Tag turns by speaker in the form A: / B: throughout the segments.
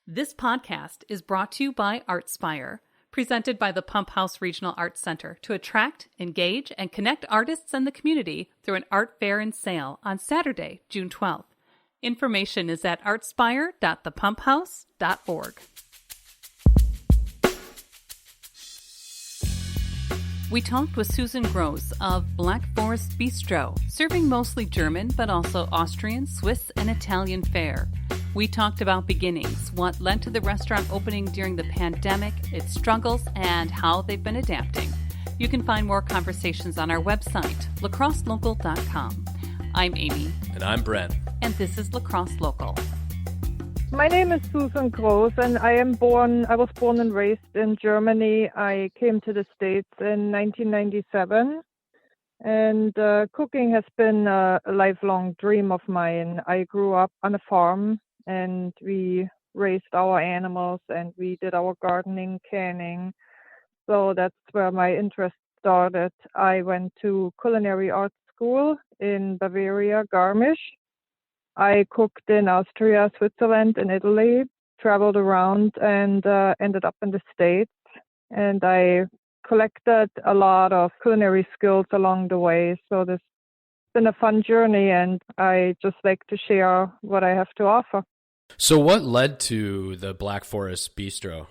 A: This podcast is brought to you by ArtSpire, presented by the Pump House Regional Arts Center to attract, engage, and connect artists and the community through an art fair and sale on Saturday, June 12th. Information is at artspire.thepumphouse.org. We talked with Susan Grosz of Black Forest Bistro, serving mostly German but also Austrian, Swiss, and Italian fare. We talked about beginnings, what led to the restaurant opening during the pandemic, its struggles, and how they've been adapting. You can find more conversations on our website, lacrosselocal.com. I'm Amy.
B: And I'm Brent.
A: And this is Lacrosse Local.
C: My name is Susan Grosz, and I was born and raised in Germany. I came to the States in 1997, and cooking has been a lifelong dream of mine. I grew up on a farm, and we raised our animals, and we did our gardening, canning. So that's where my interest started. I went to culinary arts school in Bavaria, Garmisch. I cooked in Austria, Switzerland, and Italy, traveled around, and ended up in the States. And I collected a lot of culinary skills along the way. So this has been a fun journey, and I just like to share what I have to offer.
B: So what led to the Black Forest Bistro?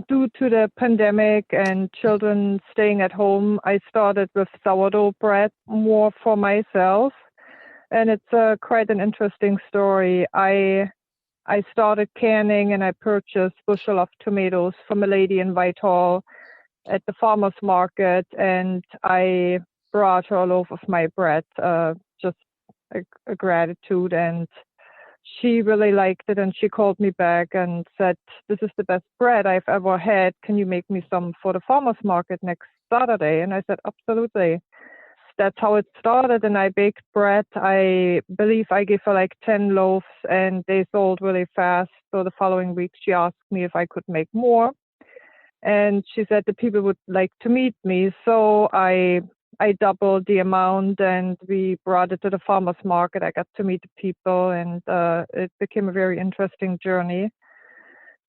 C: Due to the pandemic and children staying at home, I started with sourdough bread more for myself. And it's quite an interesting story. I started canning, and I purchased bushel of tomatoes from a lady in Whitehall at the farmer's market, and I brought her a loaf of my bread, just a gratitude. And she really liked it, and she called me back and said, "This is the best bread I've ever had. Can you make me some for the farmer's market next Saturday?" And I said, "Absolutely." That's how it started, and I baked bread. I believe I gave her like 10 loaves, and they sold really fast. So the following week, she asked me if I could make more, and she said the people would like to meet me. So I doubled the amount, and we brought it to the farmer's market. I got to meet the people, and it became a very interesting journey.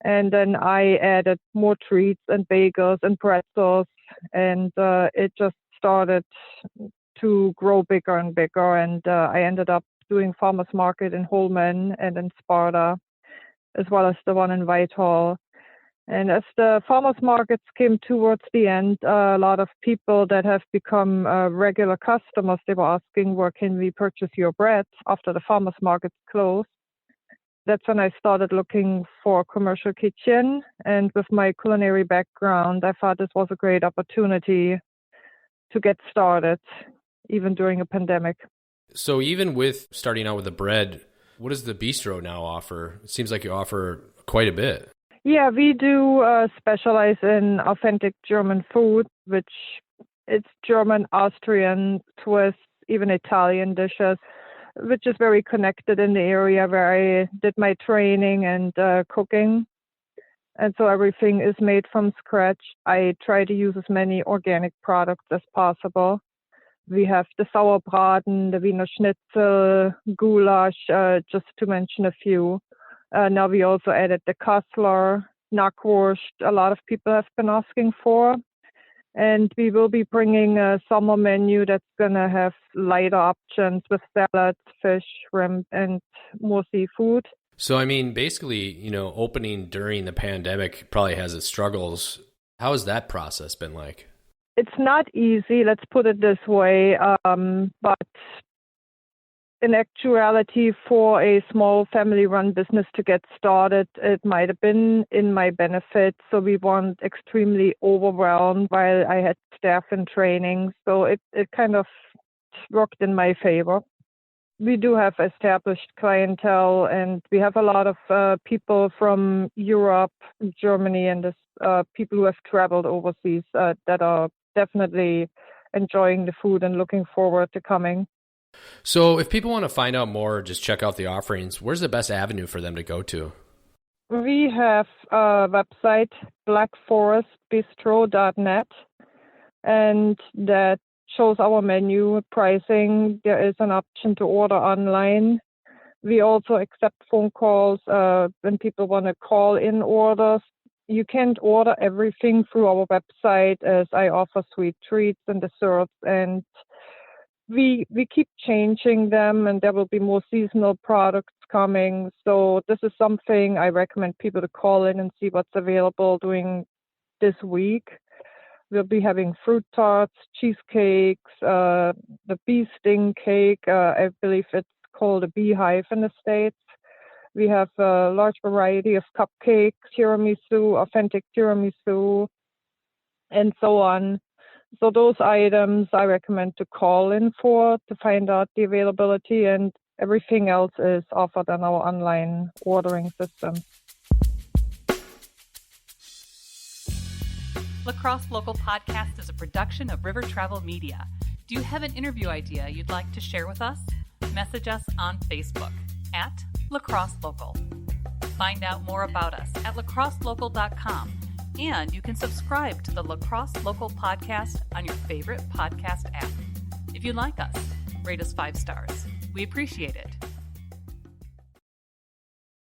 C: And then I added more treats and bagels and pretzels, and it just started to grow bigger and bigger. And I ended up doing farmer's market in Holman and in Sparta, as well as the one in Whitehall. And as the farmers markets came towards the end, a lot of people that have become regular customers, they were asking, where can we purchase your bread after the farmers markets closed? That's when I started looking for a commercial kitchen. And with my culinary background, I thought this was a great opportunity to get started, even during a pandemic.
B: So even with starting out with the bread, what does the bistro now offer? It seems like you offer quite a bit.
C: Yeah, we do specialize in authentic German food, which it's German, Austrian, Swiss, even Italian dishes, which is very connected in the area where I did my training and cooking. And so everything is made from scratch. I try to use as many organic products as possible. We have the Sauerbraten, the Wiener Schnitzel, goulash, just to mention a few. Now we also added the Kassler, Knackwurst, a lot of people have been asking for. And we will be bringing a summer menu that's going to have lighter options with salads, fish, shrimp, and more seafood.
B: So, I mean, basically, opening during the pandemic probably has its struggles. How has that process been like?
C: It's not easy, let's put it this way, but in actuality, for a small family-run business to get started, it might have been in my benefit. So we weren't extremely overwhelmed while I had staff in training. So it kind of worked in my favor. We do have established clientele, and we have a lot of people from Europe, Germany, and people who have traveled overseas that are definitely enjoying the food and looking forward to coming.
B: So if people want to find out more, just check out the offerings, where's the best avenue for them to go to?
C: We have a website, blackforestbistro.net, and that shows our menu pricing. There is an option to order online. We also accept phone calls when people want to call in orders. You can't order everything through our website, as I offer sweet treats and desserts, and we keep changing them, and there will be more seasonal products coming. So this is something I recommend people to call in and see what's available during this week. We'll be having fruit tarts, cheesecakes, the bee sting cake. I believe it's called a beehive in the States. We have a large variety of cupcakes, tiramisu, authentic tiramisu, and so on. So those items I recommend to call in for to find out the availability, and everything else is offered on our online ordering system.
A: Lacrosse Local Podcast is a production of River Travel Media. Do you have an interview idea you'd like to share with us? Message us on Facebook at Lacrosse Local. Find out more about us at lacrosselocal.com, and you can subscribe to the Lacrosse Local Podcast on your favorite podcast app. If you like us, rate us 5 stars. We appreciate it.